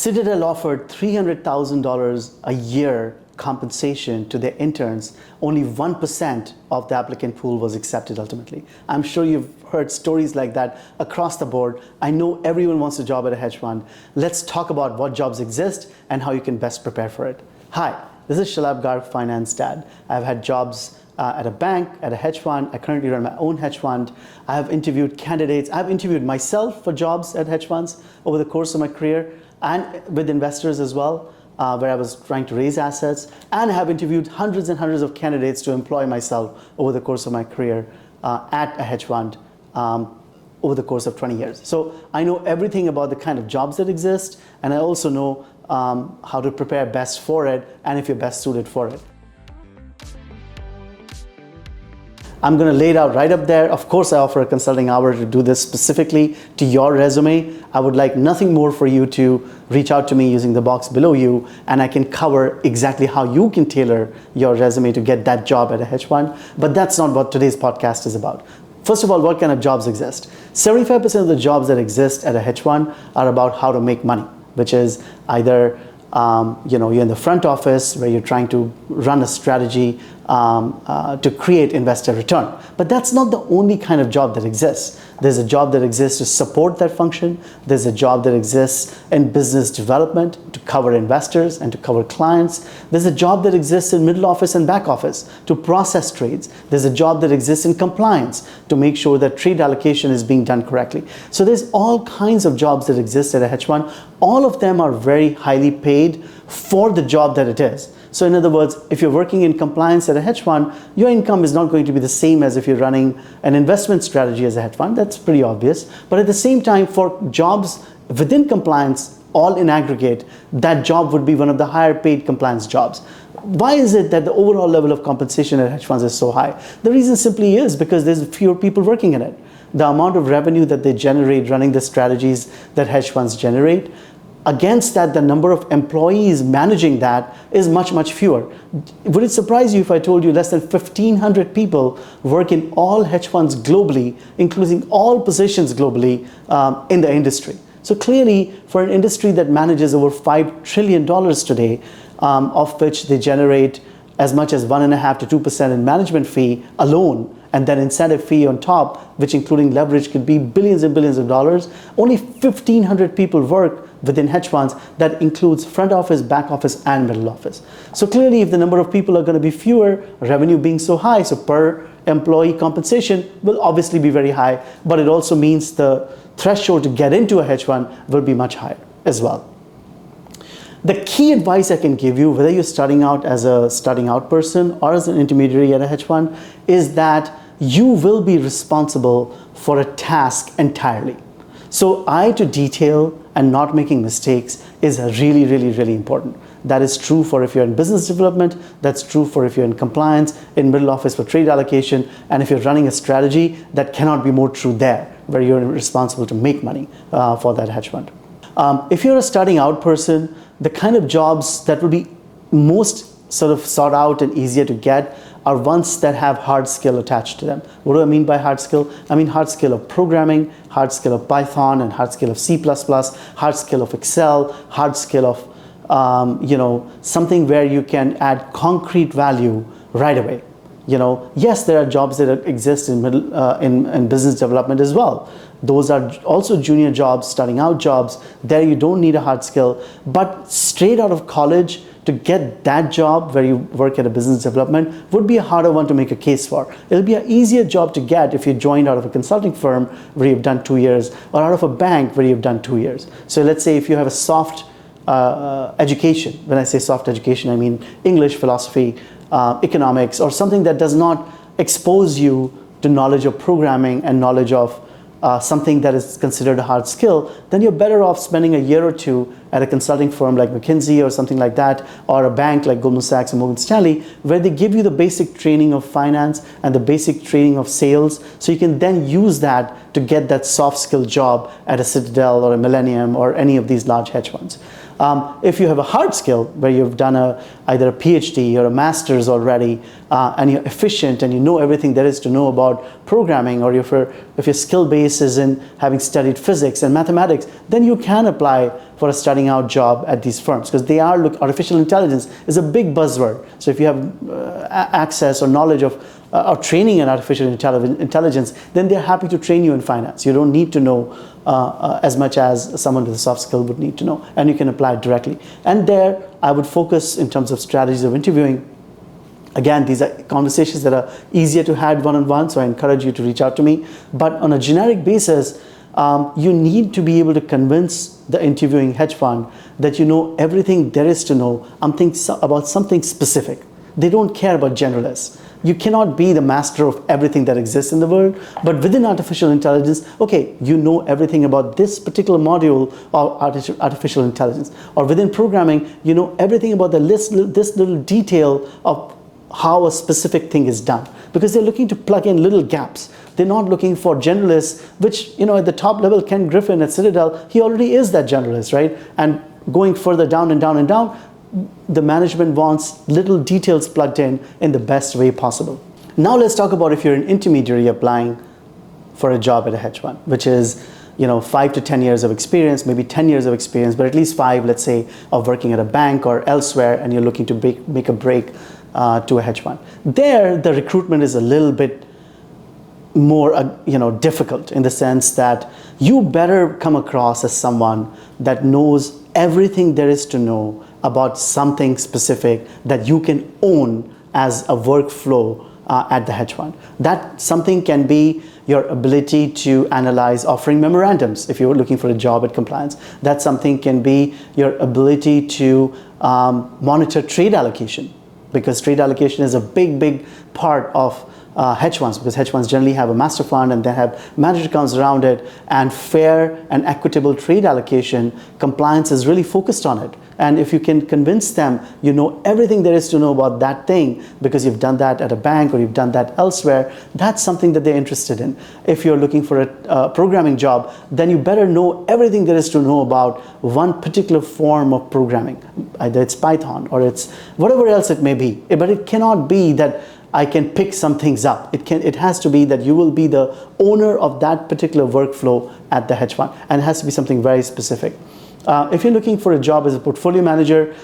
Citadel offered $300,000 a year compensation to their interns. Only 1% of the applicant pool was accepted ultimately. I'm sure you've heard stories like that across the board. I know everyone wants a job at a hedge fund. Let's talk about what jobs exist and how you can best prepare for it. Hi, this is Shalab Garg, Finance Dad. I've had jobs at a bank, at a hedge fund. I currently run my own hedge fund. I have interviewed candidates. I've interviewed myself for jobs at hedge funds over the course of my career, and with investors as well, where I was trying to raise assets, and have interviewed hundreds and hundreds of candidates to employ myself over the course of my career at a hedge fund over the course of 20 years. So I know everything about the kind of jobs that exist, and I also know how to prepare best for it and if you're best suited for it. I'm going to lay it out right up there. Of course, I offer a consulting hour to do this specifically to your resume. I would like nothing more for you to reach out to me using the box below you, and I can cover exactly how you can tailor your resume to get that job at a hedge fund. But that's not what today's podcast is about. First of all, what kind of jobs exist? 75% of the jobs that exist at a hedge fund are about how to make money, which is either you're in the front office where you're trying to run a strategy to create investor return. But that's not the only kind of job that exists. There's a job that exists to support that function. There's a job that exists in business development to cover investors and to cover clients. There's a job that exists in middle office and back office to process trades. There's a job that exists in compliance to make sure that trade allocation is being done correctly. So there's all kinds of jobs that exist at a hedge fund. All of them are very highly paid for the job that it is. So in other words, if you're working in compliance at a hedge fund, your income is not going to be the same as if you're running an investment strategy as a hedge fund. That's pretty obvious. But at the same time, for jobs within compliance, all in aggregate, that job would be one of the higher paid compliance jobs. Why is it that the overall level of compensation at hedge funds is so high? The reason simply is because there's fewer people working in it. The amount of revenue that they generate running the strategies that hedge funds generate, against that, the number of employees managing that is much, much fewer. Would it surprise you if I told you less than 1,500 people work in all hedge funds globally, including all positions globally in the industry? So clearly, for an industry that manages over $5 trillion today, of which they generate as much as 1.5% to 2% in management fee alone, and then incentive fee on top, which including leverage could be billions and billions of dollars, only 1,500 people work within hedge funds. That includes front office, back office, and middle office. So clearly, if the number of people are going to be fewer, revenue being so high, so per employee compensation will obviously be very high, but it also means the threshold to get into a hedge fund will be much higher as well. The key advice I can give you, whether you're starting out as a starting out person or as an intermediary at a hedge fund, is that you will be responsible for a task entirely. So eye to detail and not making mistakes is really, really, really important. That is true for if you're in business development, that's true for if you're in compliance, in middle office for trade allocation, and if you're running a strategy, that cannot be more true there, where you're responsible to make money for that hedge fund. If you're a starting out person, the kind of jobs that will be most sort of sought out and easier to get are ones that have hard skill attached to them. What do I mean by hard skill? I mean hard skill of programming, hard skill of Python, and hard skill of C++, hard skill of Excel, hard skill of something where you can add concrete value right away. Yes, there are jobs that exist in in business development as well. Those are also junior jobs, starting out jobs. There you don't need a hard skill, but straight out of college to get that job where you work at a business development would be a harder one to make a case for. It'll be an easier job to get if you joined out of a consulting firm where you've done 2 years, or out of a bank where you've done 2 years. So let's say if you have a soft education. When I say soft education, I mean English, philosophy, economics, or something that does not expose you to knowledge of programming and knowledge of something that is considered a hard skill, then you're better off spending a year or two at a consulting firm like McKinsey or something like that, or a bank like Goldman Sachs or Morgan Stanley, where they give you the basic training of finance and the basic training of sales, so you can then use that to get that soft skill job at a Citadel or a Millennium or any of these large hedge funds. If you have a hard skill where you've done either a PhD or a master's already, and you're efficient and you know everything there is to know about programming, or if your skill base is in having studied physics and mathematics, then you can apply for a starting out job at these firms, because artificial intelligence is a big buzzword. So if you have access or knowledge of or training in artificial intelligence, then they're happy to train you in finance. You don't need to know as much as someone with a soft skill would need to know, and you can apply it directly. And there, I would focus in terms of strategies of interviewing. Again, these are conversations that are easier to have one-on-one, so I encourage you to reach out to me. But on a generic basis, you need to be able to convince the interviewing hedge fund that you know everything there is to know about something specific. They don't care about generalists. You cannot be the master of everything that exists in the world, but within artificial intelligence, okay, you know everything about this particular module of artificial intelligence. Or within programming, you know everything about this little detail of how a specific thing is done, because they're looking to plug in little gaps. They're not looking for generalists, which, you know, at the top level, Ken Griffin at Citadel, he already is that generalist, right? And going further down and down and down, the management wants little details plugged in the best way possible. Now let's talk about if you're an intermediary applying for a job at a hedge fund, which is, you know, 5 to 10 years of experience, maybe 10 years of experience, but at least 5, let's say, of working at a bank or elsewhere, and you're looking to make a break to a hedge fund. There, the recruitment is a little bit more difficult, in the sense that you better come across as someone that knows everything there is to know about something specific that you can own as a workflow at the hedge fund. That something can be your ability to analyze offering memorandums if you're looking for a job at compliance. That something can be your ability to monitor trade allocation, because trade allocation is a big part of hedge funds, because hedge funds generally have a master fund and they have managed accounts around it, and fair and equitable trade allocation compliance is really focused on it. And if you can convince them you know everything there is to know about that thing because you've done that at a bank or you've done that elsewhere, that's something that they're interested in. If you're looking for a programming job, then you better know everything there is to know about one particular form of programming, either it's Python or it's whatever else it may be. But it cannot be that I can pick some things up. It has to be that you will be the owner of that particular workflow at the hedge fund, and it has to be something very specific. If you're looking for a job as a portfolio manager,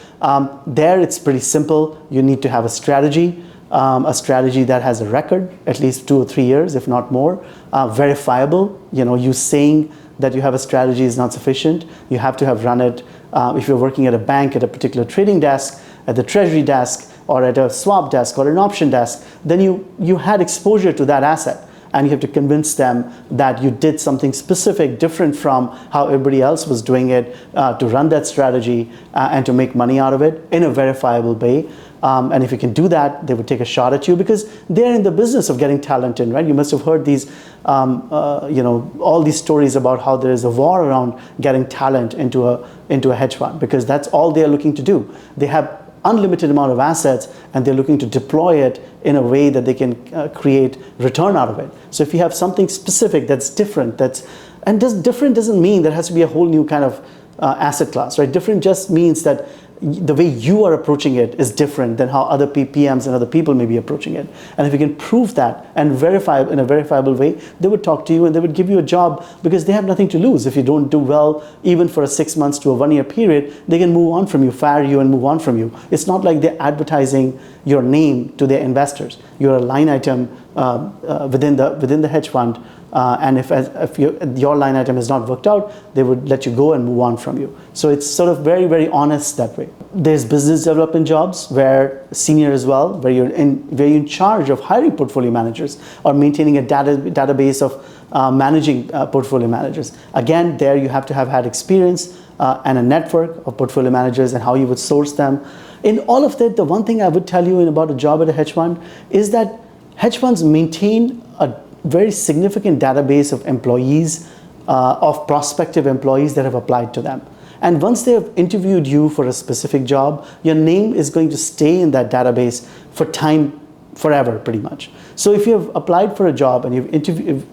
there it's pretty simple. You need to have a strategy that has a record, at least 2 or 3 years, if not more, verifiable. You know, you saying that you have a strategy is not sufficient. You have to have run it. If you're working at a bank, at a particular trading desk, at the treasury desk, or at a swap desk or an option desk, then you had exposure to that asset, and you have to convince them that you did something specific, different from how everybody else was doing it, to run that strategy and to make money out of it in a verifiable way. And if you can do that, they would take a shot at you, because they're in the business of getting talent in, right? You must have heard these, all these stories about how there is a war around getting talent into a hedge fund, because that's all they're looking to do. They have unlimited amount of assets, and they're looking to deploy it in a way that they can create return out of it. So if you have something specific that's different, different doesn't mean there has to be a whole new kind of asset class, right? Different just means that the way you are approaching it is different than how other PMs and other people may be approaching it. And if you can prove that and verify in a verifiable way, they would talk to you and they would give you a job, because they have nothing to lose. If you don't do well, even for a 6 months to a 1 year period, they can move on from you, fire you and move on from you. It's not like they're advertising your name to their investors. You're a line item within the hedge fund. And if your line item has not worked out, they would let you go and move on from you. So it's sort of very, very honest that way. There's business development jobs where senior as well, where you're in charge of hiring portfolio managers or maintaining a database of managing portfolio managers. Again, there you have to have had experience and a network of portfolio managers and how you would source them. In all of that, the one thing I would tell you about a job at a hedge fund is that hedge funds maintain a very significant database of employees, of prospective employees that have applied to them. And once they have interviewed you for a specific job, your name is going to stay in that database for time, forever, pretty much. So if you have applied for a job and you've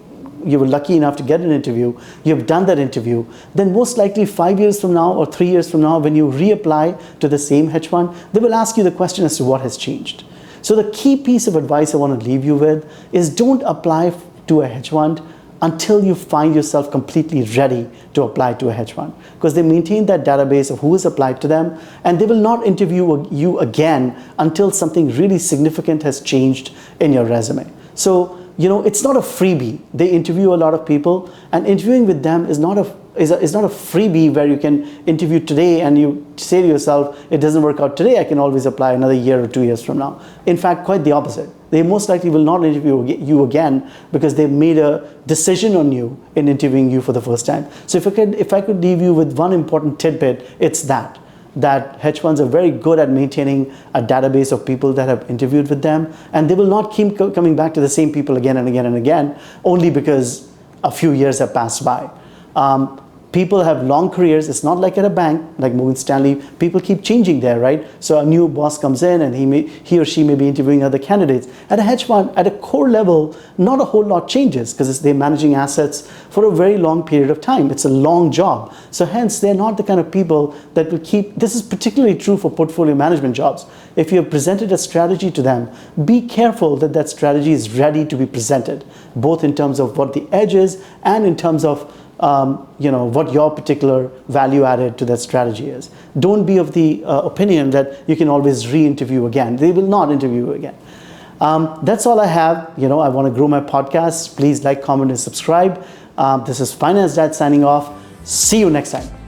you were lucky enough to get an interview, you've done that interview, then most likely 5 years from now or 3 years from now, when you reapply to the same hedge fund, they will ask you the question as to what has changed. So the key piece of advice I want to leave you with is don't apply to a hedge fund until you find yourself completely ready to apply to a hedge fund, because they maintain that database of who has applied to them, and they will not interview you again until something really significant has changed in your resume. So, it's not a freebie. They interview a lot of people, and interviewing with them is not a freebie where you can interview today and you say to yourself, it doesn't work out today, I can always apply another year or 2 years from now. In fact, quite the opposite. They most likely will not interview you again because they've made a decision on you in interviewing you for the first time. So if I could leave you with one important tidbit, it's that hedge funds are very good at maintaining a database of people that have interviewed with them, and they will not keep coming back to the same people again and again and again only because a few years have passed by. People have long careers. It's not like at a bank, like Morgan Stanley. People keep changing there, right? So a new boss comes in and he or she may be interviewing other candidates. At a hedge fund, at a core level, not a whole lot changes because they're managing assets for a very long period of time. It's a long job. So hence, they're not the kind of people that will keep, this is particularly true for portfolio management jobs. If you have presented a strategy to them, be careful that that strategy is ready to be presented, both in terms of what the edge is and in terms of what your particular value added to that strategy is. Don't be of the opinion that you can always re-interview again. They will not interview you again. That's all I have. I want to grow my podcast. Please like, comment, and subscribe. This is Finance Dad signing off. See you next time.